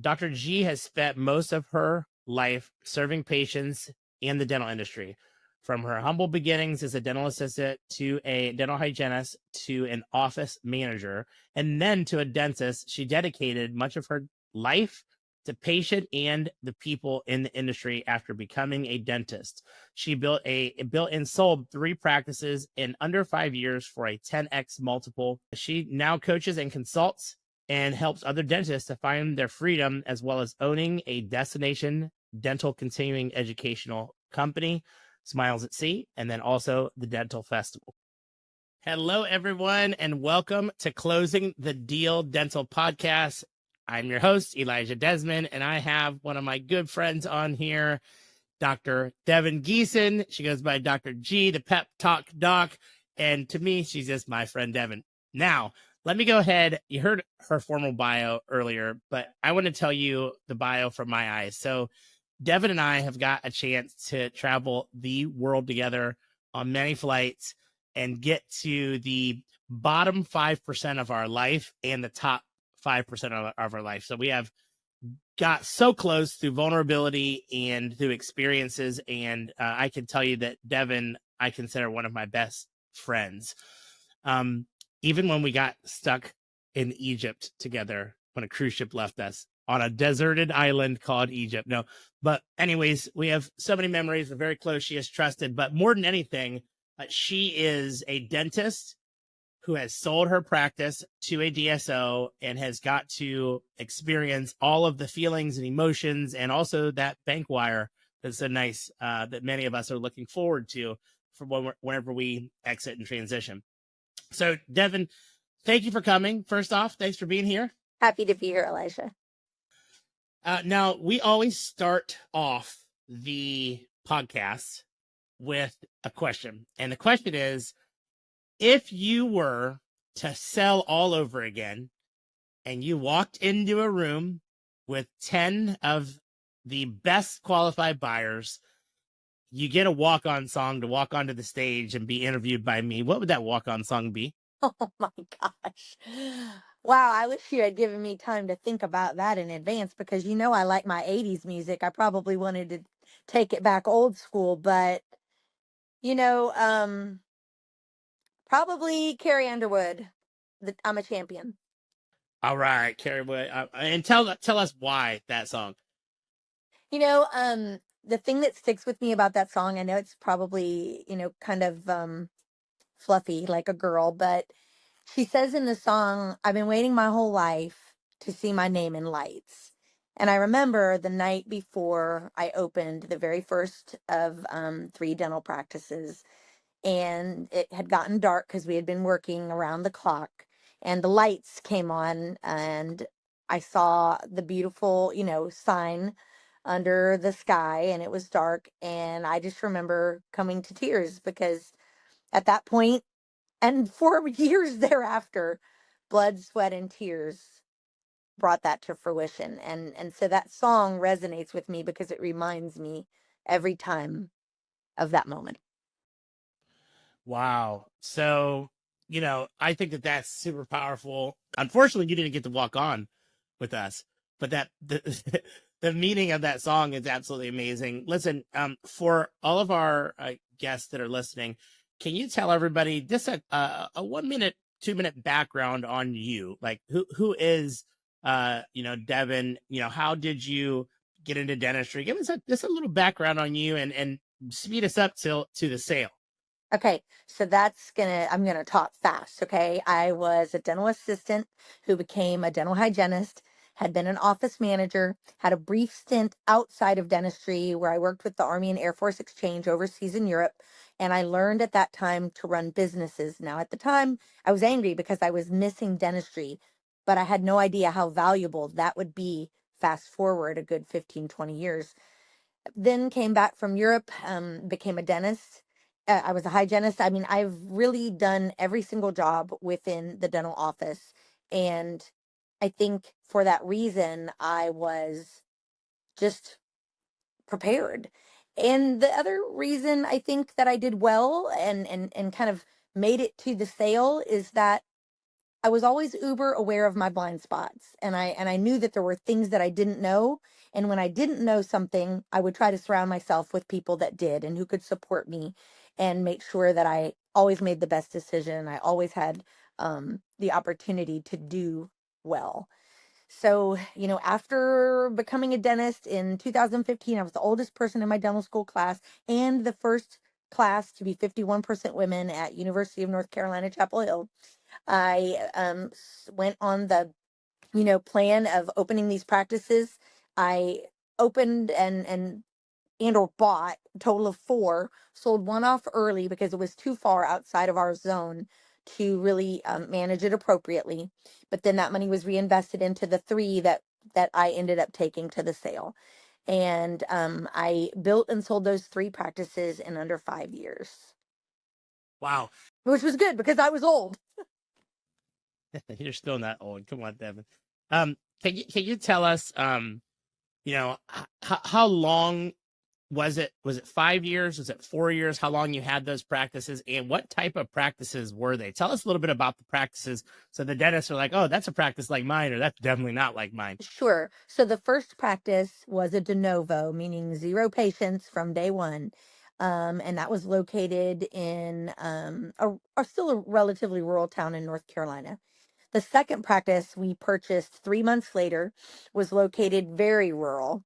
Dr. G has spent most of her life serving patients in the dental industry. From her humble beginnings as a dental assistant to a dental hygienist to an office manager, and then to a dentist, she dedicated much of her life to patient and the people in the industry after becoming a dentist. She built and sold 3 practices in under 5 years for a 10x multiple. She now coaches and consults and helps other dentists to find their freedom, as well as owning a destination dental continuing educational company, Smiles at Sea, and then also the Dental Festival. Hello, everyone, and welcome to Closing the Deal Dental Podcast. I'm your host, Elijah Desmond, and I have one of my good friends on here, Dr. Devinn Geeson. She goes by Dr. G, the Pep Talk Doc, and to me, she's just my friend Devinn. Now, let me go ahead. You heard her formal bio earlier, but I want to tell you the bio from my eyes. So Devinn and I have got a chance to travel the world together on many flights and get to the bottom 5% of our life and the top 5% of our life. So we have got so close through vulnerability and through experiences. And I can tell you that Devinn, I consider one of my best friends. Even when we got stuck in Egypt together, when a cruise ship left us on a deserted island called Egypt. No, but anyways, we have so many memories. We're very close. She is trusted, but more than anything, she is a dentist who has sold her practice to a DSO and has got to experience all of the feelings and emotions, and also that bank wire that's so nice that many of us are looking forward to for whenever we exit and transition. So, Devinn, thank you for coming. First off, thanks for being here. Happy to be here, Elijah. Now, we always start off the podcast with a question. And the question is, if you were to sell all over again and you walked into a room with 10 of the best qualified buyers, you get a walk-on song to walk onto the stage and be interviewed by me, what would that walk-on song be? Oh my gosh. Wow, I wish you had given me time to think about that in advance, because you know I like my 80s music. I probably wanted to take it back old school, but probably Carrie Underwood. I'm a champion. All right, Carrie, and tell us why that song. The thing that sticks with me about that song, I know it's probably, kind of fluffy like a girl, but she says in the song, I've been waiting my whole life to see my name in lights. And I remember the night before I opened the very first of 3 dental practices, and it had gotten dark because we had been working around the clock, and the lights came on, and I saw the beautiful, sign under the sky, and it was dark. And I just remember coming to tears, because at that point, and for years thereafter, blood, sweat, and tears brought that to fruition. And so that song resonates with me because it reminds me every time of that moment. Wow. So, I think that that's super powerful. Unfortunately, you didn't get to walk on with us, but the the meaning of that song is absolutely amazing. Listen, for all of our guests that are listening, can you tell everybody just a 1 minute, 2 minute background on you? Like who is Devinn? How did you get into dentistry? Give us just a little background on you and speed us up to the sale. Okay, so I'm gonna talk fast, okay? I was a dental assistant who became a dental hygienist, had been an office manager, had a brief stint outside of dentistry where I worked with the Army and Air Force Exchange overseas in Europe, and I learned at that time to run businesses. Now, at the time, I was angry because I was missing dentistry, but I had no idea how valuable that would be fast forward a good 15, 20 years. Then came back from Europe, became a dentist. I was a hygienist. I mean, I've really done every single job within the dental office. And I think for that reason, I was just prepared. And the other reason I think that I did well and kind of made it to the sale is that I was always uber aware of my blind spots, and I knew that there were things that I didn't know. And when I didn't know something, I would try to surround myself with people that did and who could support me and make sure that I always made the best decision. I always had the opportunity to do well. So, after becoming a dentist in 2015, I was the oldest person in my dental school class and the first class to be 51% women at University of North Carolina, Chapel Hill. I went on the, plan of opening these practices. I opened and or bought a total of four, sold one off early because it was too far outside of our zone to really manage it appropriately. But then that money was reinvested into the three that I ended up taking to the sale. And I built and sold those three practices in under 5 years. Wow. Which was good because I was old. You're still not old. Come on, Devin. Can you tell us, how long was it? Was it 5 years? Was it 4 years? How long you had those practices, and what type of practices were they? Tell us a little bit about the practices, so the dentists are like, oh, that's a practice like mine, or that's definitely not like mine. Sure. So the first practice was a de novo, meaning zero patients from day one. And that was located in still a relatively rural town in North Carolina. The second practice we purchased 3 months later was located very rural,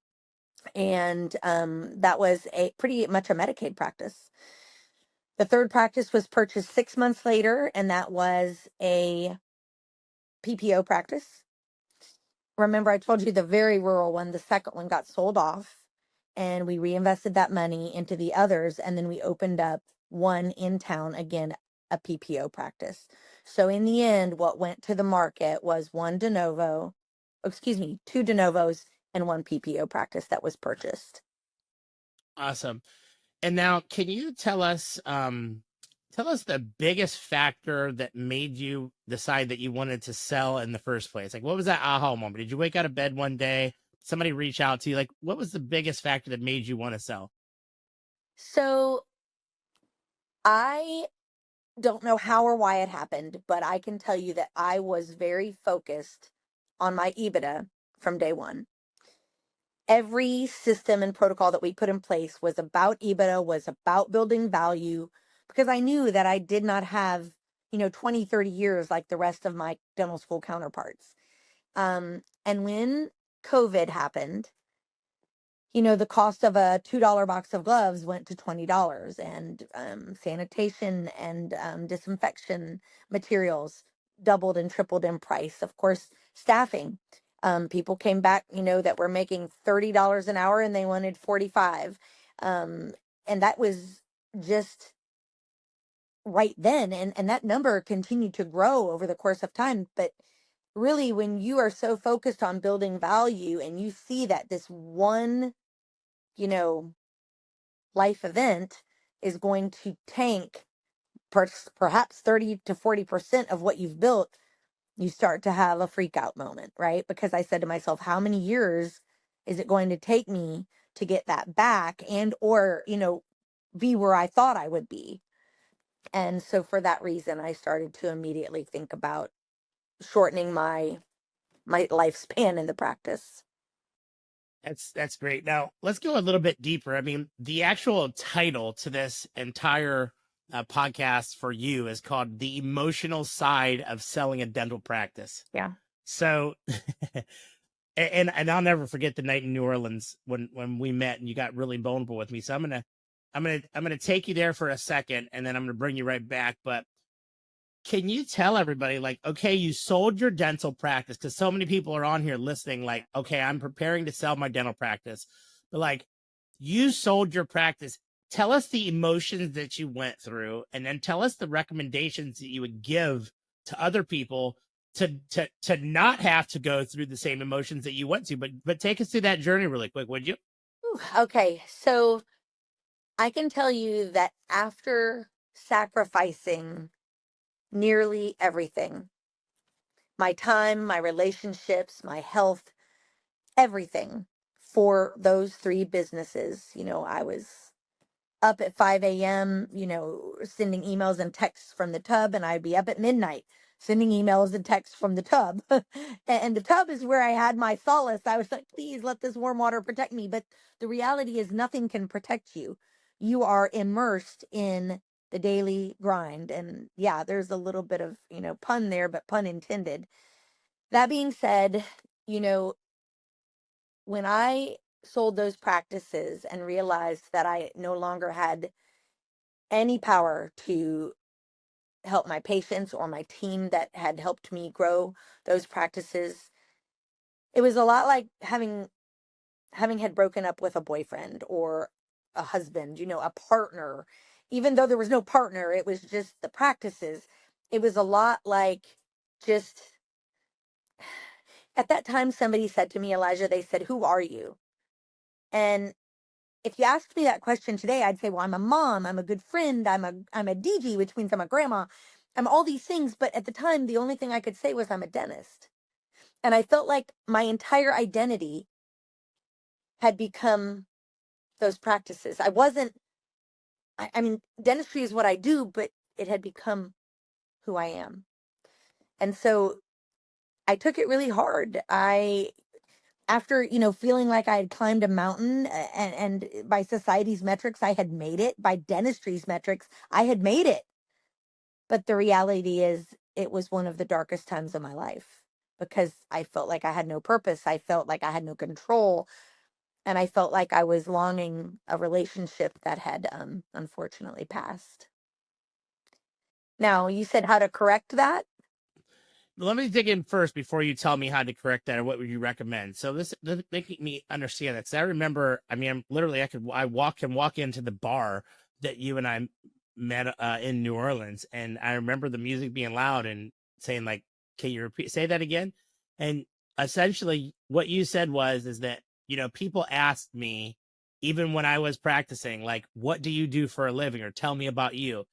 and that was a pretty much a Medicaid practice. The third practice was purchased 6 months later, and that was a PPO practice. Remember, I told you the very rural one, the second one got sold off, and we reinvested that money into the others, and then we opened up one in town, again, a PPO practice. So in the end, what went to the market was two de novos and one PPO practice that was purchased. Awesome. And now, can you tell us the biggest factor that made you decide that you wanted to sell in the first place? Like, what was that aha moment? Did you wake out of bed one day, somebody reach out to you? Like, what was the biggest factor that made you want to sell? So I don't know how or why it happened, but I can tell you that I was very focused on my EBITDA from day one. Every system and protocol that we put in place was about EBITDA, was about building value, because I knew that I did not have, 20, 30 years like the rest of my dental school counterparts. And when COVID happened, the cost of a $2 box of gloves went to $20, and sanitation and disinfection materials doubled and tripled in price. Of course, staffing. People came back, that were making $30 an hour and they wanted 45. And that was just right then. And that number continued to grow over the course of time. But really, when you are so focused on building value and you see that this one you know, life event is going to tank perhaps 30 to 40% of what you've built, you start to have a freak out moment, right? Because I said to myself, how many years is it going to take me to get that back and or, be where I thought I would be? And so for that reason, I started to immediately think about shortening my lifespan in the practice. That's great. Now, let's go a little bit deeper. I mean, the actual title to this entire podcast for you is called "The Emotional Side of Selling a Dental Practice." Yeah. So, and I'll never forget the night in New Orleans when we met and you got really vulnerable with me. So I'm gonna take you there for a second, and then I'm gonna bring you right back. But can you tell everybody, like, okay, you sold your dental practice, because so many people are on here listening, like, okay, I'm preparing to sell my dental practice, but like, you sold your practice. Tell us the emotions that you went through, and then tell us the recommendations that you would give to other people to not have to go through the same emotions that you went to. But take us through that journey really quick, would you? Ooh, okay, so I can tell you that after sacrificing nearly everything, my time, my relationships, my health, everything for those three businesses, I was up at 5 a.m., sending emails and texts from the tub, and I'd be up at midnight sending emails and texts from the tub. And the tub is where I had my solace. I was like, please let this warm water protect me. But the reality is nothing can protect you. You are immersed in the daily grind. And yeah, there's a little bit of, pun there, but pun intended. That being said, when I sold those practices and realized that I no longer had any power to help my patients or my team that had helped me grow those practices, it was a lot like having had broken up with a boyfriend or a husband, a partner. Even though there was no partner, it was just the practices. It was a lot like just at that time somebody said to me, Elijah, they said, "Who are you?" And if you asked me that question today, I'd say, well, I'm a mom, I'm a good friend, I'm a DG, which means I'm a grandma. I'm all these things, but at the time the only thing I could say was I'm a dentist. And I felt like my entire identity had become those practices. I mean, dentistry is what I do, but it had become who I am. And so I took it really hard. After, feeling like I had climbed a mountain, and by society's metrics, I had made it. By dentistry's metrics, I had made it. But the reality is it was one of the darkest times of my life because I felt like I had no purpose. I felt like I had no control. And I felt like I was longing a relationship that had unfortunately passed. Now, you said how to correct that? Let me dig in first before you tell me how to correct that or what would you recommend. So this making me understand that. So I remember, I mean, I'm literally, I walk into the bar that you and I met in New Orleans, and I remember the music being loud and saying like, "Can you say that again?" And essentially, what you said is that people asked me even when I was practicing, like, "What do you do for a living?" or "Tell me about you."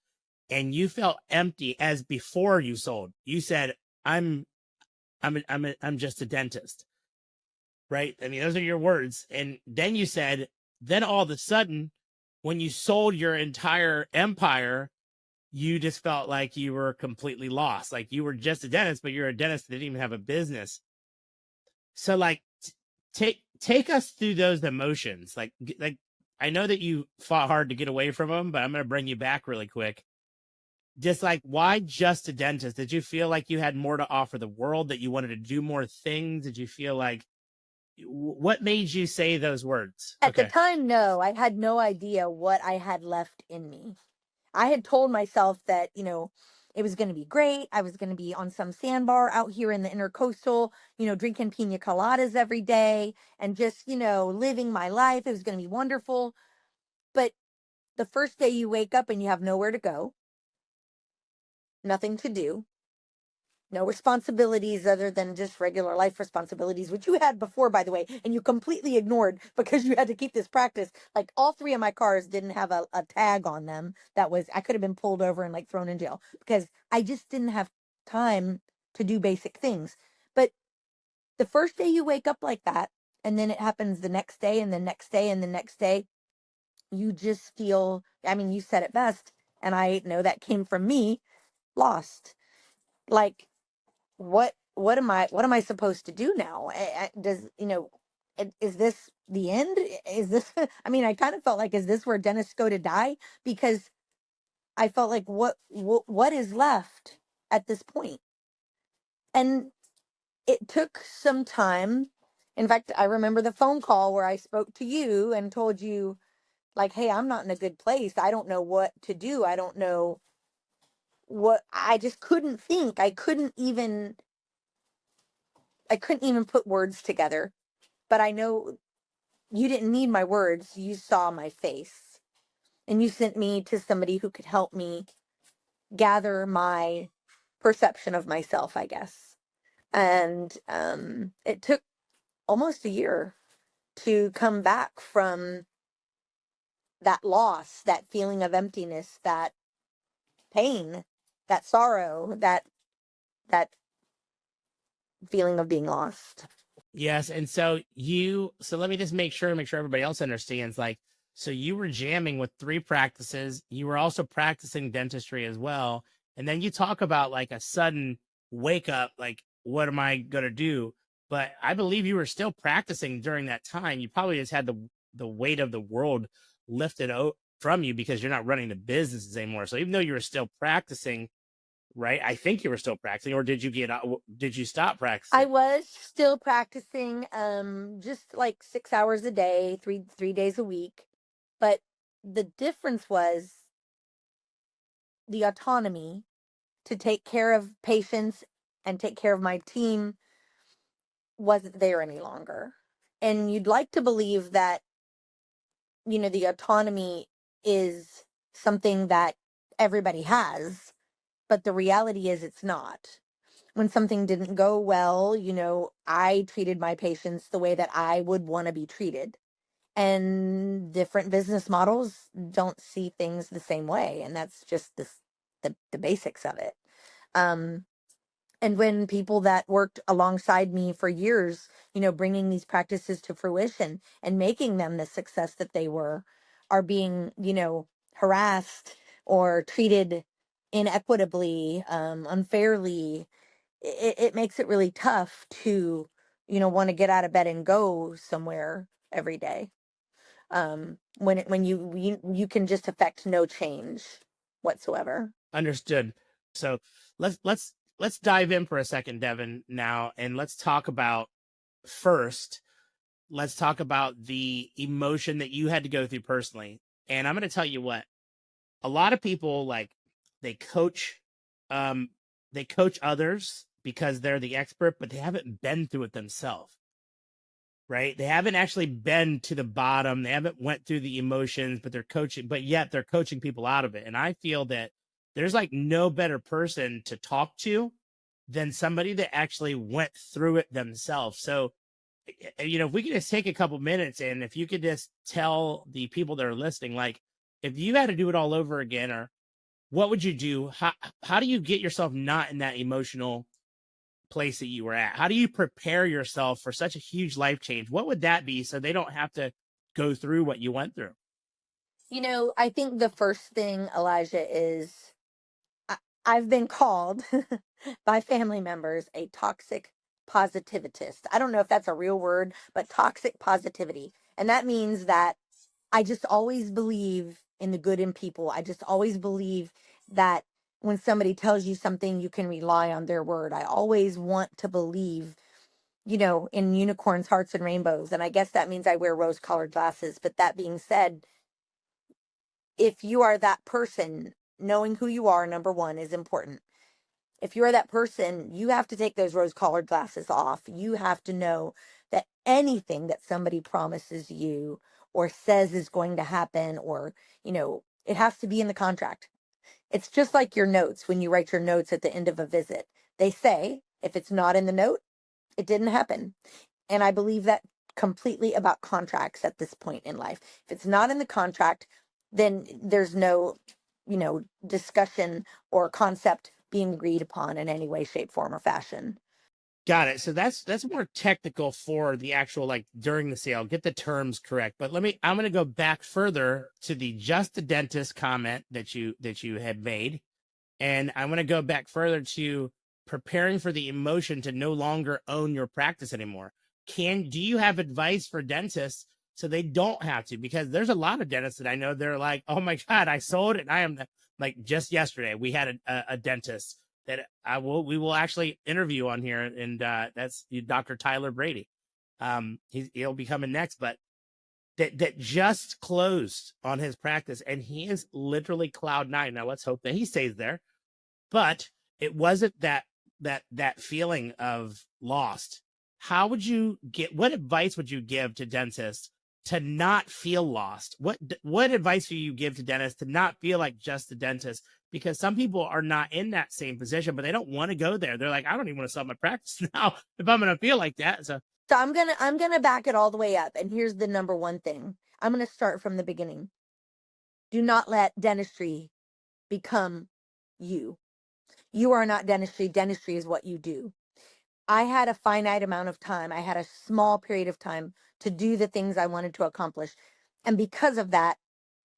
And you felt empty as before you sold. You said, I'm just a dentist, right? I mean, those are your words. And then you said, then all of a sudden, when you sold your entire empire, you just felt like you were completely lost. Like you were just a dentist, but you're a dentist that didn't even have a business. So like, take us through those emotions. Like I know that you fought hard to get away from them, but I'm going to bring you back really quick. Just like, why just a dentist? Did you feel like you had more to offer the world, that you wanted to do more things? Did you feel like, what made you say those words? At the time, no, I had no idea what I had left in me. I had told myself that, it was going to be great. I was going to be on some sandbar out here in the intercoastal, drinking pina coladas every day and just, living my life. It was going to be wonderful. But the first day you wake up and you have nowhere to go, nothing to do, no responsibilities other than just regular life responsibilities, which you had before, by the way, and you completely ignored because you had to keep this practice. Like all three of my cars didn't have a tag on them. I could have been pulled over and like thrown in jail because I just didn't have time to do basic things. But the first day you wake up like that, and then it happens the next day and the next day and the next day, you just feel, I mean, you said it best. And I know that came from me, lost. Like, what am I supposed to do now? Is this the end? Is this I mean, I kind of felt like, is this where dentists go to die? Because I felt like what is left at this point? And it took some time. In fact, I remember the phone call where I spoke to you and told you like, hey, I'm not in a good place. I don't know what to do. I don't know what, I just couldn't think. I couldn't even put words together, but I know you didn't need my words. You saw my face and you sent me to somebody who could help me gather my perception of myself, I guess. And it took almost a year to come back from that loss, that feeling of emptiness, that pain, that sorrow, that feeling of being lost. Yes. And so let me just make sure everybody else understands. Like, so you were jamming with 3 practices. You were also practicing dentistry as well. And then you talk about like a sudden wake up, like, what am I going to do? But I believe you were still practicing during that time. You probably just had the weight of the world lifted from you because you're not running the businesses anymore. So even though you were still practicing, right? I think you were still practicing, or did you stop I practicing? was still practicing, just like 6 hours a day, three days a week. But the difference was the autonomy to take care of patients and take care of my team wasn't there any longer. And you'd like to believe that, the autonomy is something that everybody has, but the reality is it's not. When something didn't go well, I treated my patients the way that I would want to be treated. And different business models don't see things the same way. And that's just the basics of it. Um, and when people that worked alongside me for years, bringing these practices to fruition and making them the success that they were, are being, harassed or treated inequitably, unfairly, it makes it really tough to, want to get out of bed and go somewhere every day. When you can just affect no change whatsoever. Understood. So let's dive in for a second, Devin, now, and first, let's talk about the emotion that you had to go through personally. And I'm going to tell you what, a lot of people, like, they coach, um, they coach others because they're the expert, but they haven't been through it themselves, right? They haven't actually been to the bottom. They haven't went through the emotions, but yet they're coaching people out of it. And I feel that there's like no better person to talk to than somebody that actually went through it themselves. So, if we could just take a couple minutes, and if you could just tell the people that are listening, like, if you had to do it all over again, or what would you do? How do you get yourself not in that emotional place that you were at? How do you prepare yourself for such a huge life change? What would that be so they don't have to go through what you went through? I think the first thing, Elijah, is I've been called by family members a toxic positivist. I don't know if that's a real word, but toxic positivity. And that means that I just always believe in the good in people. I just always believe that when somebody tells you something, you can rely on their word. I always want to believe, in unicorns, hearts, and rainbows. And I guess that means I wear rose colored glasses. But that being said, if you are that person, knowing who you are, number one, is important. If you are that person, you have to take those rose colored glasses off. You have to know that anything that somebody promises you or says is going to happen, or, it has to be in the contract. It's just like your notes when you write your notes at the end of a visit. They say, if it's not in the note, it didn't happen. And I believe that completely about contracts at this point in life. If it's not in the contract, then there's no, discussion or concept being agreed upon in any way, shape, form, or fashion. Got it. So that's more technical for the actual, like, during the sale. Get the terms correct. But I'm going to go back further to the just a dentist comment that you had made, and I want to go back further to preparing for the emotion to no longer own your practice anymore. Do you have advice for dentists so they don't have to? Because there's a lot of dentists that I know, they're like, oh my God, I sold it. And I am, like, just yesterday, we had a dentist that we will actually interview on here. And that's Dr. Tyler Brady. He'll be coming next, but that just closed on his practice, and he is literally cloud nine. Now let's hope that he stays there, but it wasn't that feeling of lost. What advice would you give to dentists to not feel lost? What advice do you give to dentists to not feel like just a dentist? Because some people are not in that same position, but they don't want to go there. They're like, I don't even want to sell my practice now if I'm going to feel like that. So So I'm gonna back it all the way up. And here's the number one thing. I'm gonna start from the beginning. Do not let dentistry become you. You are not dentistry. Dentistry is what you do. I had a finite amount of time. I had a small period of time to do the things I wanted to accomplish. And because of that,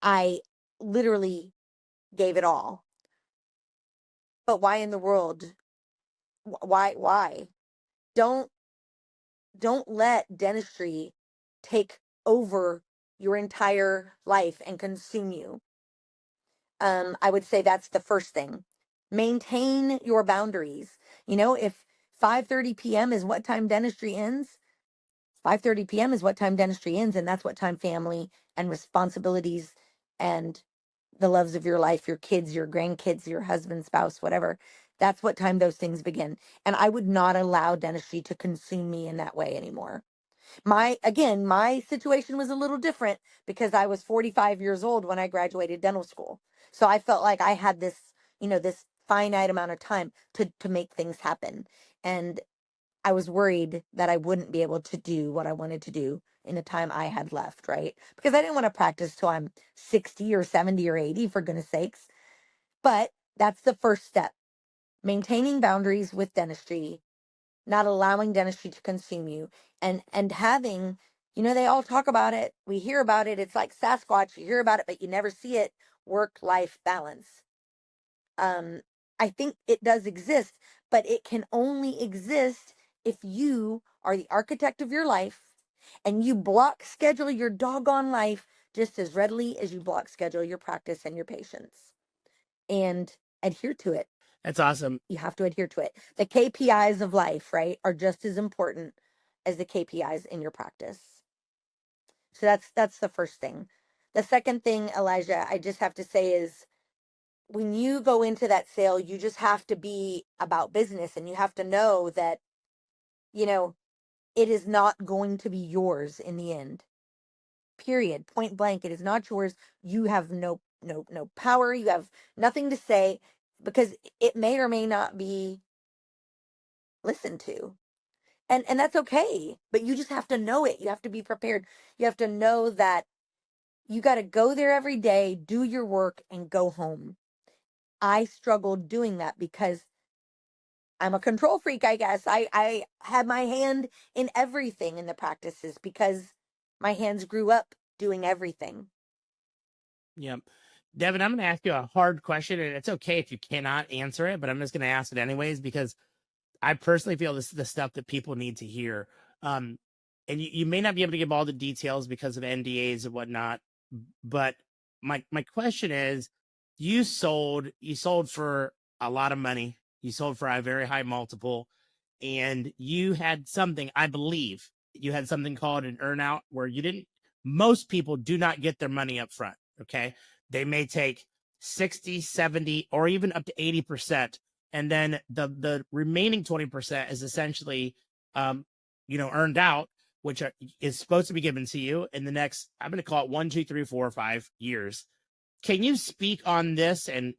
I literally gave it all. But why in the world Why? Don't let dentistry take over your entire life and consume you. I would say that's the first thing. Maintain your boundaries. If 5:30 p.m. is what time dentistry ends, 5:30 p.m. is what time dentistry ends, and that's what time family and responsibilities and the loves of your life, your kids, your grandkids, your husband, spouse, whatever, that's what time those things begin. And I would not allow dentistry to consume me in that way anymore. My situation was a little different because I was 45 years old when I graduated dental school. So I felt like I had this finite amount of time to make things happen. And I was worried that I wouldn't be able to do what I wanted to do in the time I had left, right? Because I didn't want to practice till I'm 60 or 70 or 80, for goodness sakes. But that's the first step. Maintaining boundaries with dentistry, not allowing dentistry to consume you, and having, they all talk about it. We hear about it. It's like Sasquatch. You hear about it, but you never see it. Work-life balance. Um, I think it does exist, but it can only exist if you are the architect of your life and you block schedule your doggone life just as readily as you block schedule your practice and your patients, and adhere to it. That's awesome. You have to adhere to it. The KPIs of life, right, are just as important as the KPIs in your practice. So that's the first thing. The second thing, Elijah, I just have to say is, when you go into that sale, you just have to be about business, and you have to know that, it is not going to be yours in the end. Period. Point blank. It is not yours. You have no power. You have nothing to say, because it may or may not be listened to. And that's okay. But you just have to know it. You have to be prepared. You have to know that you got to go there every day, do your work, and go home. I struggled doing that because I'm a control freak, I guess. I had my hand in everything in the practices because my hands grew up doing everything. Yep. Devin, I'm going to ask you a hard question, and it's okay if you cannot answer it, but I'm just going to ask it anyways, because I personally feel this is the stuff that people need to hear. And you may not be able to give all the details because of NDAs and whatnot, but my question is, you sold for a lot of money. You sold for a very high multiple, and you had something, I believe, you had something called an earnout where you didn't. Most people do not get their money up front. Okay, they may take 60, 70, or even up to 80%, and then the remaining 20% is essentially earned out, which is supposed to be given to you in the next, I'm going to call it 1, 2, 3, 4, 5 years. Can you speak on this and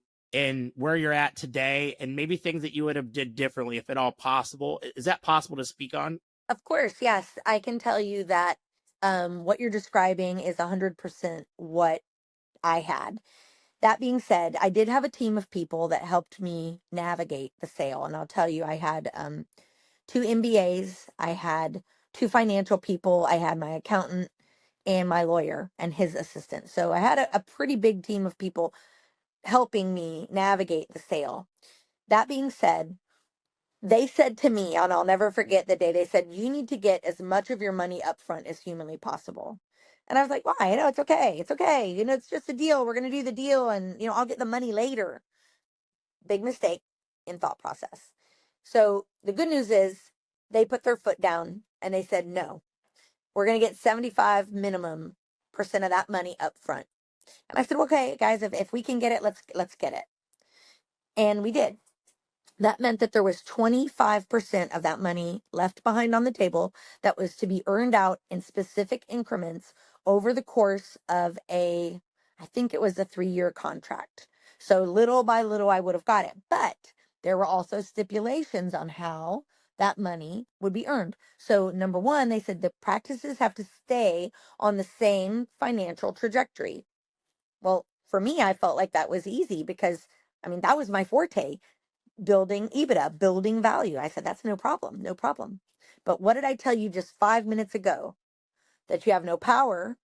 where you're at today, and maybe things that you would have did differently, if at all possible? Is that possible to speak on? Of course, yes. I can tell you that what you're describing is 100% what I had. That being said, I did have a team of people that helped me navigate the sale. And I'll tell you, I had 2 MBAs, I had 2 financial people, I had my accountant and my lawyer and his assistant. So I had a pretty big team of people helping me navigate the sale. That being said, they said to me, and I'll never forget the day they said, you need to get as much of your money up front as humanly possible. And I was like, why? No, it's okay. It's okay. It's just a deal. We're going to do the deal, and, I'll get the money later. Big mistake in thought process. So the good news is they put their foot down and they said, no, we're going to get 75 minimum percent of that money up front. And I said, okay, guys, if we can get it, let's get it. And we did. That meant that there was 25% of that money left behind on the table that was to be earned out in specific increments over the course of I think it was a 3-year contract. So little by little, I would have got it. But there were also stipulations on how that money would be earned. So number one, they said the practices have to stay on the same financial trajectory. Well, for me, I felt like that was easy because, that was my forte. Building EBITDA, building value. I said, that's no problem, no problem. But what did I tell you just 5 minutes ago? That you have no power,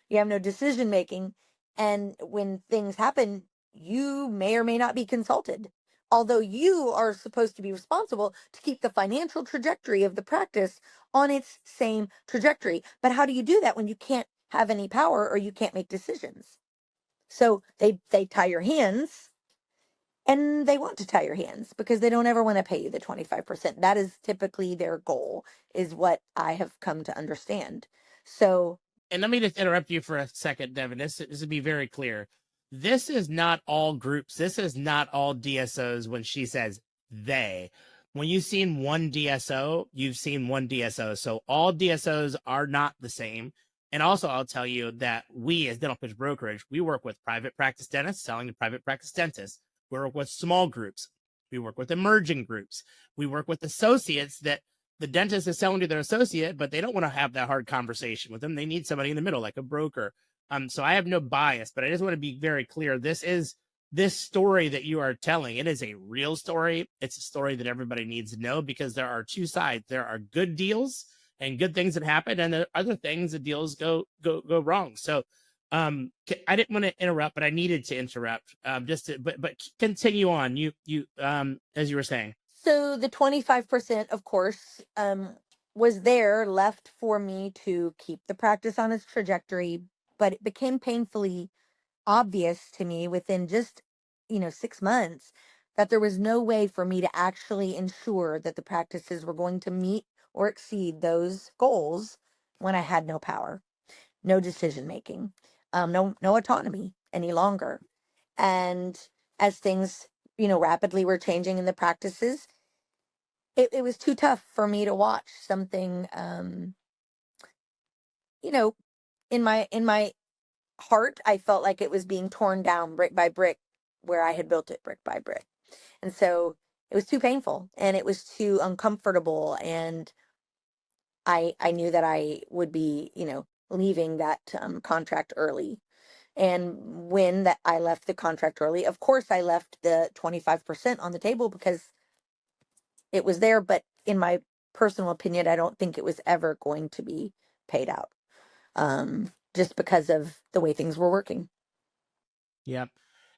you have no decision making, and when things happen, you may or may not be consulted. although you are supposed to be responsible to keep the financial trajectory of the practice on its same trajectory. But how do you do that when you can't have any power or you can't make decisions? So they tie your hands, and they want to tie your hands because they don't ever want to pay you the 25%. That is typically their goal, is what I have come to understand. So, And let me just interrupt you for a second, Devin. This would be very clear. This is not all groups. This is not all DSOs when she says they. When you've seen one DSO, you've seen one DSO. So all DSOs are not the same. And also, I'll tell you that we, as Dental Pitch Brokerage, we work with private practice dentists selling to private practice dentists. We work with small groups. We work with emerging groups. We work with associates that the dentist is selling to their associate, but they don't want to have that hard conversation with them. They need somebody in the middle, like a broker. So I have no bias, but I just want to be very clear. This story that you are telling. It is a real story. It's a story that everybody needs to know, because there are two sides. There are good deals and good things that happen, and there are other things that deals go wrong. So I didn't want to interrupt, but I needed to interrupt. But continue on. You as you were saying. so the 25%, of course, was there left for me to keep the practice on its trajectory, but it became painfully obvious to me within just 6 months that there was no way for me to actually ensure that the practices were going to meet or exceed those goals when I had no power, no decision making, no autonomy any longer. And as things rapidly were changing in the practices, it was too tough for me to watch something you know in my heart. I felt like it was being torn down brick by brick where I had built it brick by brick. And so it was too painful and it was too uncomfortable. And I knew that I would be, leaving that contract early. And when that I left the contract early, of course, I left the 25% on the table because it was there. But in my personal opinion, I don't think it was ever going to be paid out, just because of the way things were working. Yep.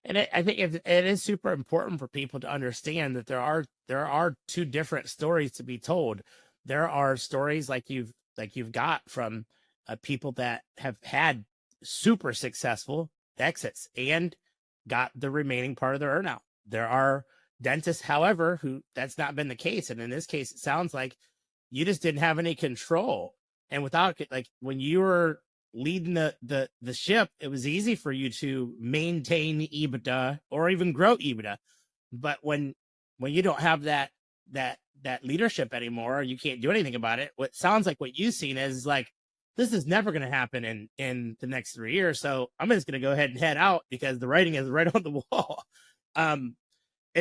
And I think it is super important for people to understand that there are two different stories to be told. There are stories like you've got from people that have had super successful exits and got the remaining part of their earnout. There are dentists, however, who that's not been the case. And in this case, it sounds like you just didn't have any control. And without, like, when you were leading the ship, it was easy for you to maintain EBITDA or even grow EBITDA. But when you don't have that leadership anymore, you can't do anything about it. What sounds like what you've seen is like, this is never going to happen in the next 3 years. So I'm just going to go ahead and head out because the writing is right on the wall. And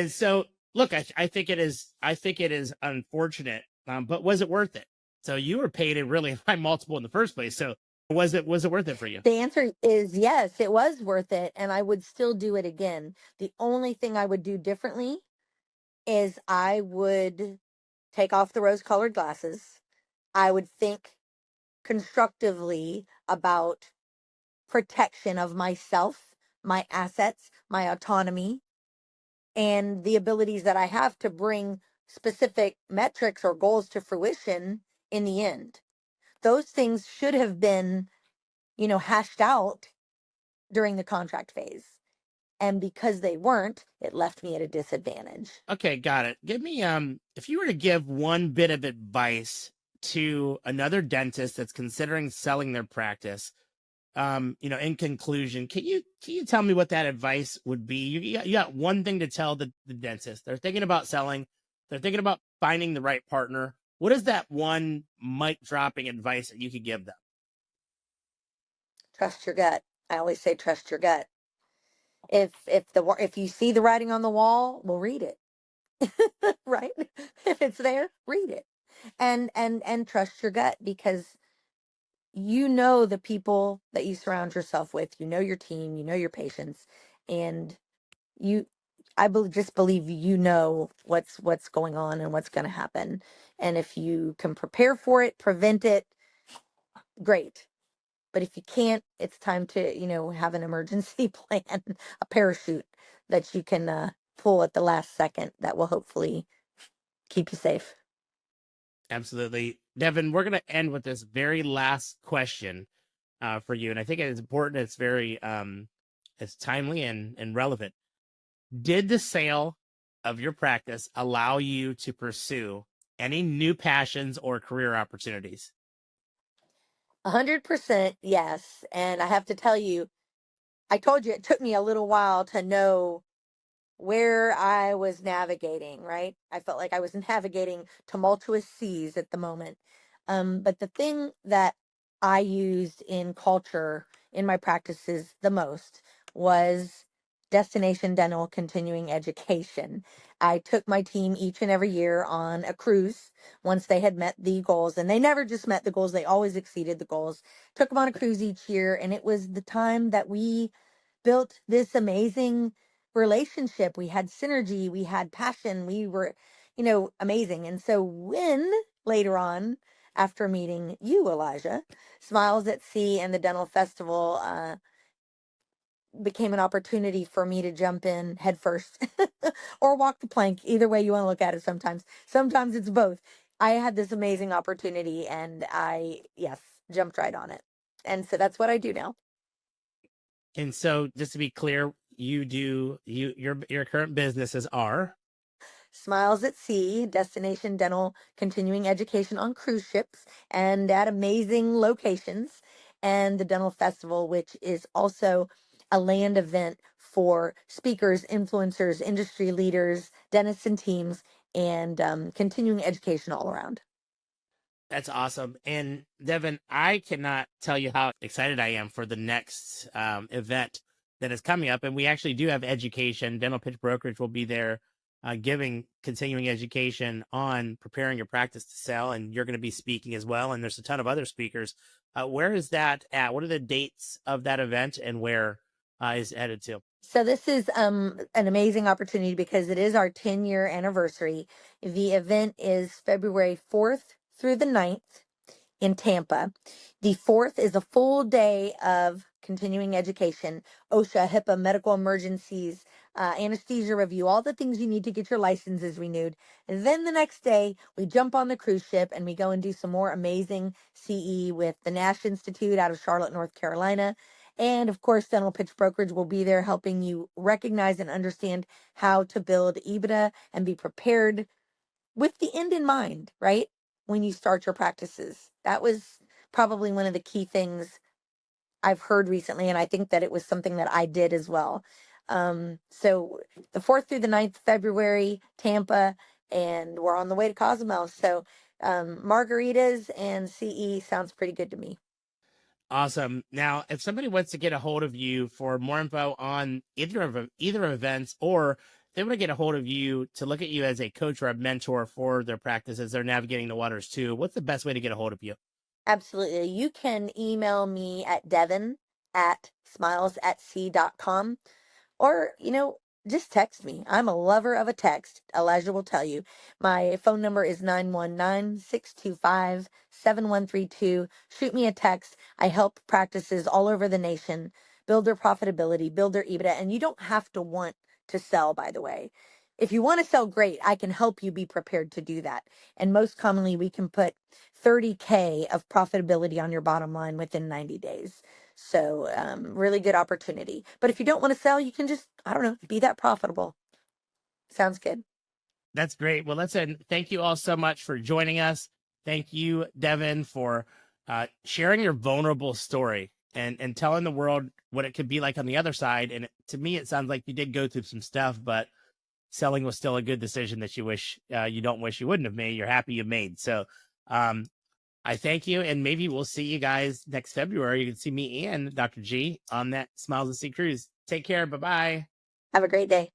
so, look, I think it is unfortunate, but was it worth it? So you were paid a really high multiple in the first place. So was it worth it for you? The answer is yes, it was worth it, and I would still do it again. The only thing I would do differently is I would take off the rose-colored glasses. I would think constructively about protection of myself, my assets, my autonomy, and the abilities that I have to bring specific metrics or goals to fruition in the end. Those things should have been, hashed out during the contract phase. And because they weren't, it left me at a disadvantage. Okay, got it. Give me if you were to give one bit of advice to another dentist that's considering selling their practice, in conclusion, can you tell me what that advice would be? You got one thing to tell the dentist. They're thinking about selling, they're thinking about finding the right partner. What is that one mic dropping advice that you could give them? Trust your gut. I always say trust your gut. If you see the writing on the wall, well, read it. Right? If it's there, read it. And trust your gut, because the people that you surround yourself with, your team, your patients, and you just believe what's going on and what's going to happen. And if you can prepare for it, prevent it, great. But if you can't, it's time to have an emergency plan, a parachute that you can pull at the last second that will hopefully keep you safe. Absolutely. Devin, we're going to end with this very last question for you. And I think it is important. It's very it's timely and relevant. Did the sale of your practice allow you to pursue any new passions or career opportunities? 100% yes. And I have to tell you, I told you it took me a little while to know where I was navigating, right? I felt like I was navigating tumultuous seas at the moment. But the thing that I used in culture in my practices the most was destination dental continuing education. I took my team each and every year on a cruise once they had met the goals, and they never just met the goals, they always exceeded the goals. Took them on a cruise each year, and it was the time that we built this amazing relationship. We had synergy, we had passion, we were, amazing. And so when later on, after meeting you, Elijah, Smiles at Sea and the Dental Festival became an opportunity for me to jump in head first or walk the plank, either way you want to look at it sometimes. Sometimes it's both. I had this amazing opportunity and I, yes, jumped right on it. And so that's what I do now. And so, just to be clear, your current businesses are. Smiles at Sea, destination dental continuing education on cruise ships and at amazing locations, and the Dental Festival, which is also a land event for speakers, influencers, industry leaders, dentists and teams, and continuing education all around. That's awesome. And Devin, I cannot tell you how excited I am for the next event that is coming up. And we actually do have education. Dental Pitch Brokerage will be there giving continuing education on preparing your practice to sell. And you're going to be speaking as well. And there's a ton of other speakers. Where is that at? What are the dates of that event and where is it headed to? So this is an amazing opportunity because it is our 10-year anniversary. The event is February 4th through the 9th in Tampa. The 4th is a full day of continuing education, OSHA, HIPAA, medical emergencies, anesthesia review, all the things you need to get your licenses renewed. And then the next day, we jump on the cruise ship and we go and do some more amazing CE with the Nash Institute out of Charlotte, North Carolina. And of course, Dental Pitch Brokerage will be there helping you recognize and understand how to build EBITDA and be prepared with the end in mind, right? When you start your practices. That was probably one of the key things I've heard recently. And I think that it was something that I did as well. So the 4th through the 9th February, Tampa, and we're on the way to Cozumel. So margaritas and CE sounds pretty good to me. Awesome. Now, if somebody wants to get a hold of you for more info on either events, or they want to get a hold of you to look at you as a coach or a mentor for their practice as they're navigating the waters too, what's the best way to get a hold of you? Absolutely. You can email me at devin@smilesatsea.com. Or, just text me. I'm a lover of a text. Elijah will tell you. My phone number is 919-625-7132. Shoot me a text. I help practices all over the nation build their profitability, build their EBITDA. And you don't have to want to sell, by the way. If you want to sell, great. I can help you be prepared to do that. And most commonly, we can put 30K of profitability on your bottom line within 90 days. So really good opportunity. But if you don't want to sell, you can just, I don't know, be that profitable. Sounds good. That's great. Well, listen, thank you all so much for joining us. Thank you, Devin, for sharing your vulnerable story and telling the world what it could be like on the other side. And to me, it sounds like you did go through some stuff, but selling was still a good decision that you wish you don't wish you wouldn't have made. You're happy you made. So I thank you. And maybe we'll see you guys next February. You can see me and Dr. G on that Smiles at Sea cruise. Take care. Bye-bye. Have a great day.